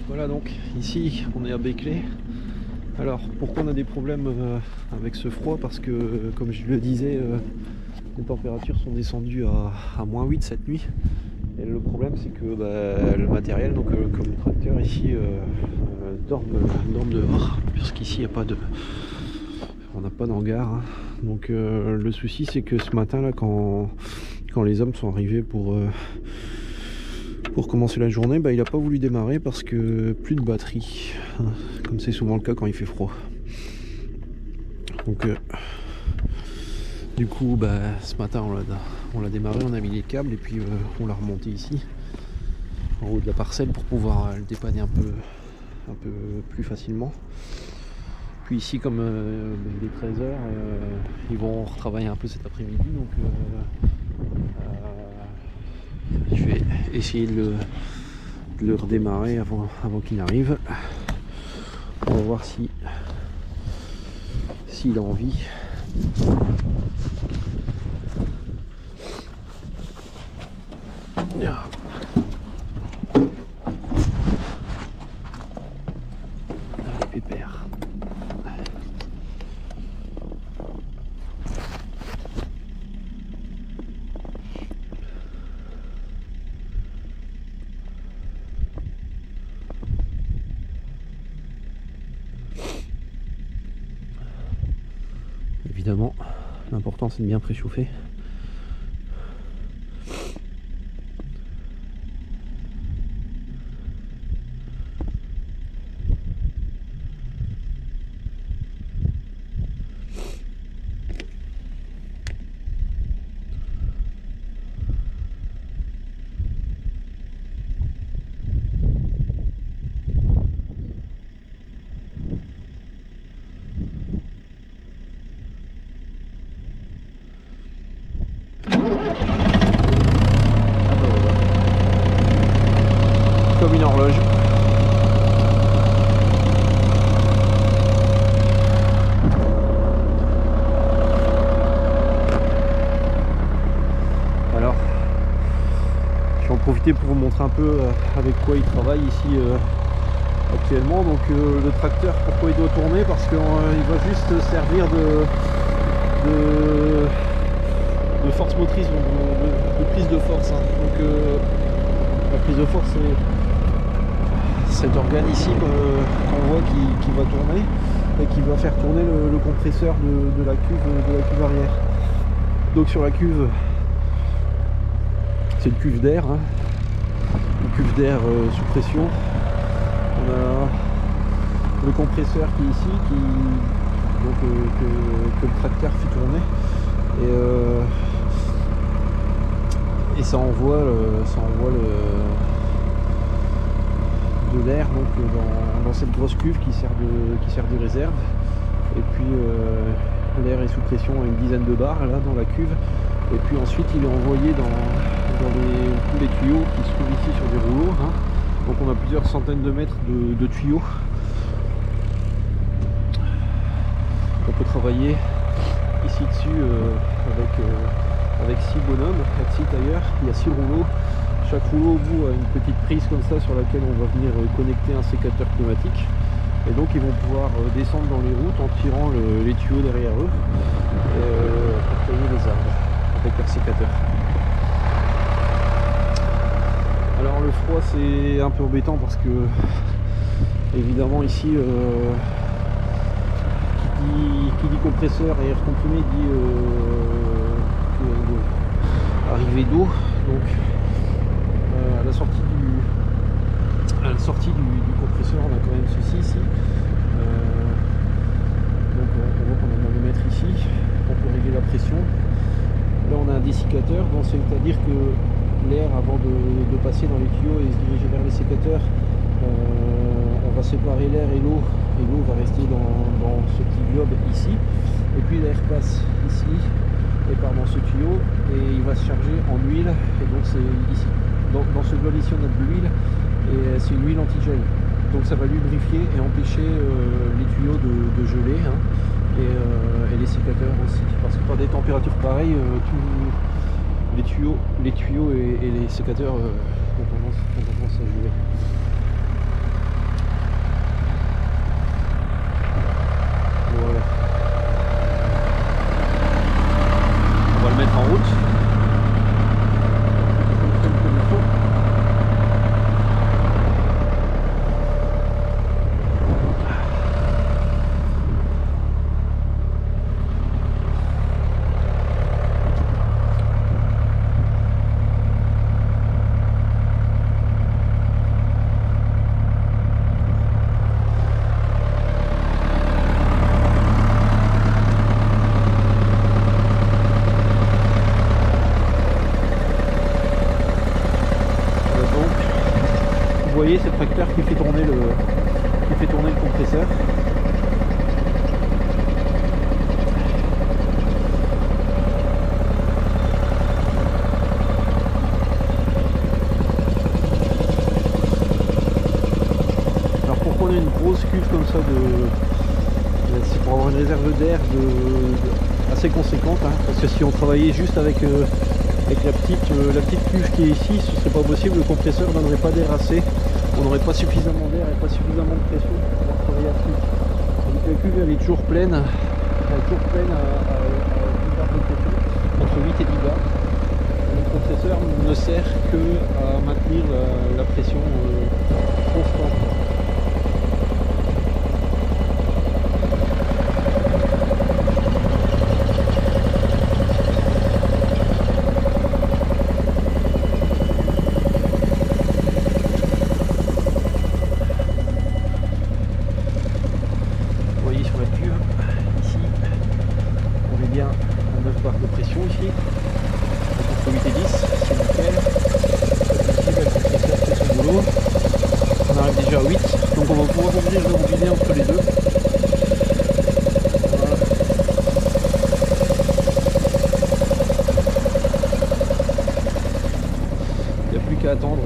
Voilà, donc ici on est à Béclé. Alors pourquoi on a des problèmes avec ce froid? Parce que comme je le disais, les températures sont descendues à -8 cette nuit. Et le problème c'est que le matériel, donc comme le tracteur ici, dorment dehors, puisqu'ici il n'y a pas de... on n'a pas d'hangar, hein. Donc le souci c'est que ce matin là, quand les hommes sont arrivés pour commencer la journée, il n'a pas voulu démarrer parce que plus de batterie, hein, comme c'est souvent le cas quand il fait froid. Donc du coup ce matin on l'a démarré, on a mis les câbles et puis on l'a remonté ici en haut de la parcelle pour pouvoir le dépanner un peu plus facilement. Puis ici, comme il est 13h, ils vont retravailler un peu cet après-midi, donc je vais essayer de le redémarrer avant qu'il arrive. On va voir s'il a envie. Allez, pépère. Évidemment, l'important c'est de bien préchauffer. Comme une horloge. Alors, je vais en profiter pour vous montrer un peu avec quoi il travaille ici actuellement. Donc le tracteur, pourquoi il doit tourner? Parce qu'il va juste servir de force motrice, de prise de force, hein. Donc la prise de force, c'est cet organe ici qu'on voit qui va tourner et qui va faire tourner le compresseur de la cuve arrière. Donc sur la cuve, c'est une cuve d'air, hein. Une cuve d'air sous pression. On a le compresseur qui est ici, que le tracteur fait tourner, et ça envoie de l'air dans cette grosse cuve qui sert de réserve. Et puis l'air est sous pression à une dizaine de bars là dans la cuve, et puis ensuite il est envoyé dans tous les tuyaux qui se trouvent ici sur des rouleaux, hein. Donc on a plusieurs centaines de mètres de tuyaux. On peut travailler ici dessus avec 6 bonhommes, 4 d'ailleurs. Il y a 6 rouleaux. Chaque rouleau au bout a une petite prise comme ça sur laquelle on va venir connecter un sécateur pneumatique. Et donc ils vont pouvoir descendre dans les routes en tirant les tuyaux derrière eux pour tailler les arbres avec leur sécateur. Alors le froid c'est un peu embêtant parce que évidemment ici qui dit compresseur et air comprimé dit arrivée d'eau. Donc à la sortie du compresseur on a quand même ceci ici. Donc on voit qu'on a un manomètre ici, on peut régler la pression. Là on a un dessiccateur, donc c'est-à-dire que l'air avant de passer dans les tuyaux et se diriger vers les sécateurs, on va séparer l'air et l'eau va rester dans ce petit globe ici, et puis l'air passe ici et part dans ce tuyau et il va se charger en huile, et donc c'est ici dans ce globe ici on a de l'huile, et c'est une huile antigel, donc ça va lubrifier et empêcher les tuyaux de geler, hein, et les sécateurs aussi, parce que par des températures pareilles les tuyaux et les sécateurs ont tendance à geler. vous voyez, c'est le tracteur qui fait tourner le compresseur. Alors pour qu'on ait une grosse cuve comme ça, c'est pour avoir une réserve d'air assez conséquente, hein, parce que si on travaillait juste avec la petite cuve qui est ici, ce serait pas possible, le compresseur ne donnerait pas d'air assez, on n'aurait pas suffisamment d'air et pas suffisamment de pression pour pouvoir travailler à dessus. Donc la cuve elle est toujours pleine, à 10 bars de pression, entre 8 et 10 bars. Le compresseur ne sert que à maintenir la pression constante. Donc on va pouvoir ouvrir le robinet entre les deux. Voilà. Il n'y a plus qu'à attendre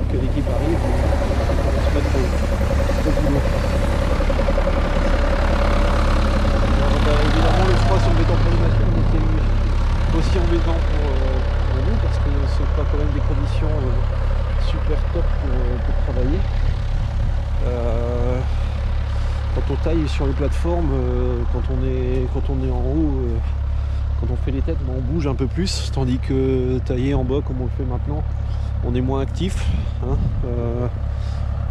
que l'équipe arrive pour se mettre au boulot. Alors, évidemment le froid sur le béton pour les machines était aussi embêtant pour nous parce que ce sont pas quand même des conditions super top pour travailler. Quand on taille sur les plateformes, quand on est en haut, quand on fait les têtes, on bouge un peu plus, tandis que tailler en bas comme on le fait maintenant, on est moins actif, hein,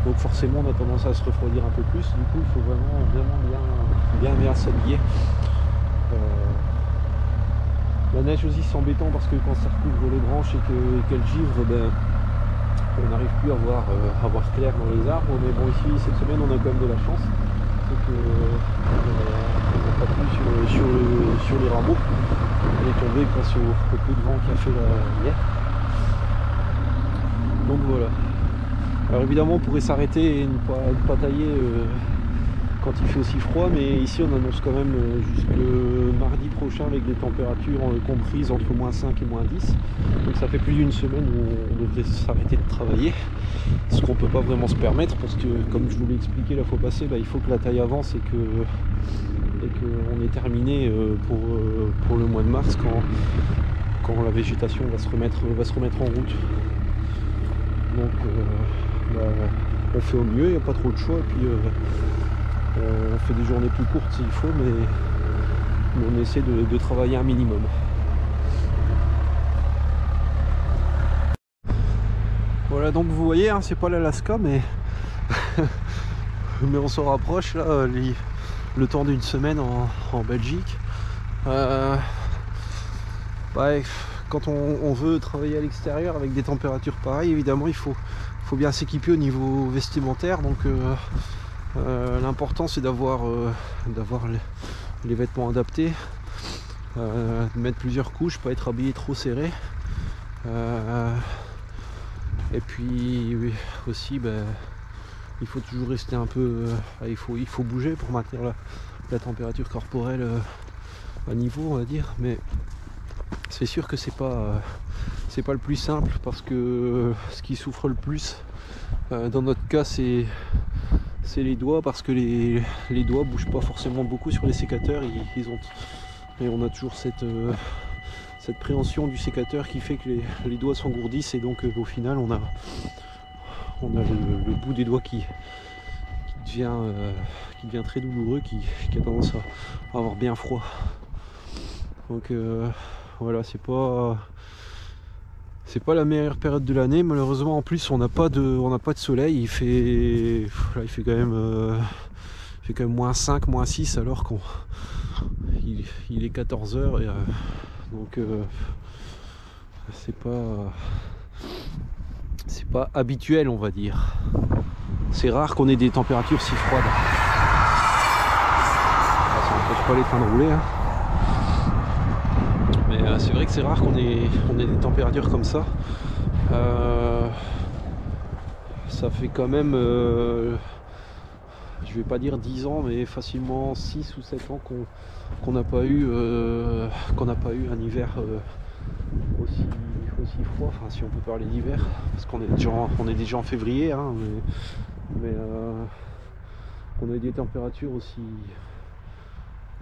donc forcément on a tendance à se refroidir un peu plus. Du coup il faut vraiment bien s'habiller. La neige aussi c'est embêtant parce que quand ça recouvre les branches et qu'elle givre, on n'arrive plus à voir clair dans les arbres. Mais bon, ici cette semaine on a quand même de la chance, c'est que on n'a pas plu sur les rameaux. Elle est tombée grâce au peu de vent qui a fait hier. Donc voilà. Alors évidemment on pourrait s'arrêter et ne pas tailler quand il fait aussi froid, mais ici on annonce quand même jusque mardi prochain avec des températures comprises entre -5 et -10. Donc ça fait plus d'une semaine où on devrait s'arrêter de travailler, ce qu'on peut pas vraiment se permettre parce que comme je vous l'ai expliqué la fois passée, il faut que la taille avance et qu'on est terminé pour le mois de mars quand la végétation va se remettre en route. Donc on fait au mieux, il n'y a pas trop de choix, et puis on fait des journées plus courtes s'il faut, mais on essaie de travailler un minimum. Voilà, donc vous voyez, hein, c'est pas l'Alaska, mais mais on s'en rapproche là, le temps d'une semaine en Belgique. Quand on veut travailler à l'extérieur avec des températures pareilles, évidemment il faut bien s'équiper au niveau vestimentaire. Donc l'important c'est d'avoir les vêtements adaptés, de mettre plusieurs couches, pas être habillé trop serré, et puis oui, aussi il faut toujours rester un peu, il faut bouger pour maintenir la température corporelle à niveau, on va dire. Mais c'est sûr que c'est pas le plus simple, parce que ce qui souffre le plus dans notre cas c'est les doigts, parce que les doigts bougent pas forcément beaucoup sur les sécateurs. Et on a toujours cette préhension du sécateur qui fait que les doigts s'engourdissent, et donc au final on a le bout des doigts qui devient très douloureux, qui a tendance à avoir bien froid. Donc voilà, c'est pas la meilleure période de l'année. Malheureusement, en plus on n'a pas de soleil. Il fait quand même -5, -6 alors qu'il est 14h, et donc c'est pas habituel, on va dire. C'est rare qu'on ait des températures si froides. Ça n'empêche pas les trains de rouler, hein. Mais c'est vrai que c'est rare qu'on ait des températures comme ça. ça fait quand même, je vais pas dire 10 ans, mais facilement 6 ou 7 ans qu'on n'a pas eu un hiver aussi froid, enfin si on peut parler d'hiver, parce qu'on est déjà en février, hein, mais on a eu des températures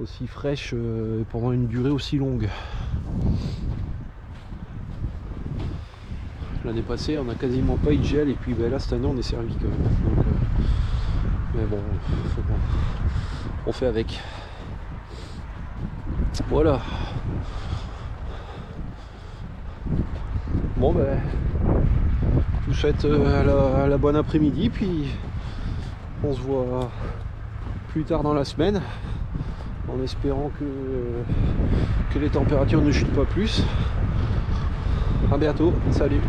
aussi fraîches pendant une durée aussi longue. L'année passée, on n'a quasiment pas eu de gel, et puis ben, là cette année on est servi quand même. Donc, mais bon, on fait avec. Voilà. Bon ben, je vous souhaite la bonne après-midi, puis on se voit plus tard dans la semaine, en espérant que les températures ne chutent pas plus. À bientôt, salut.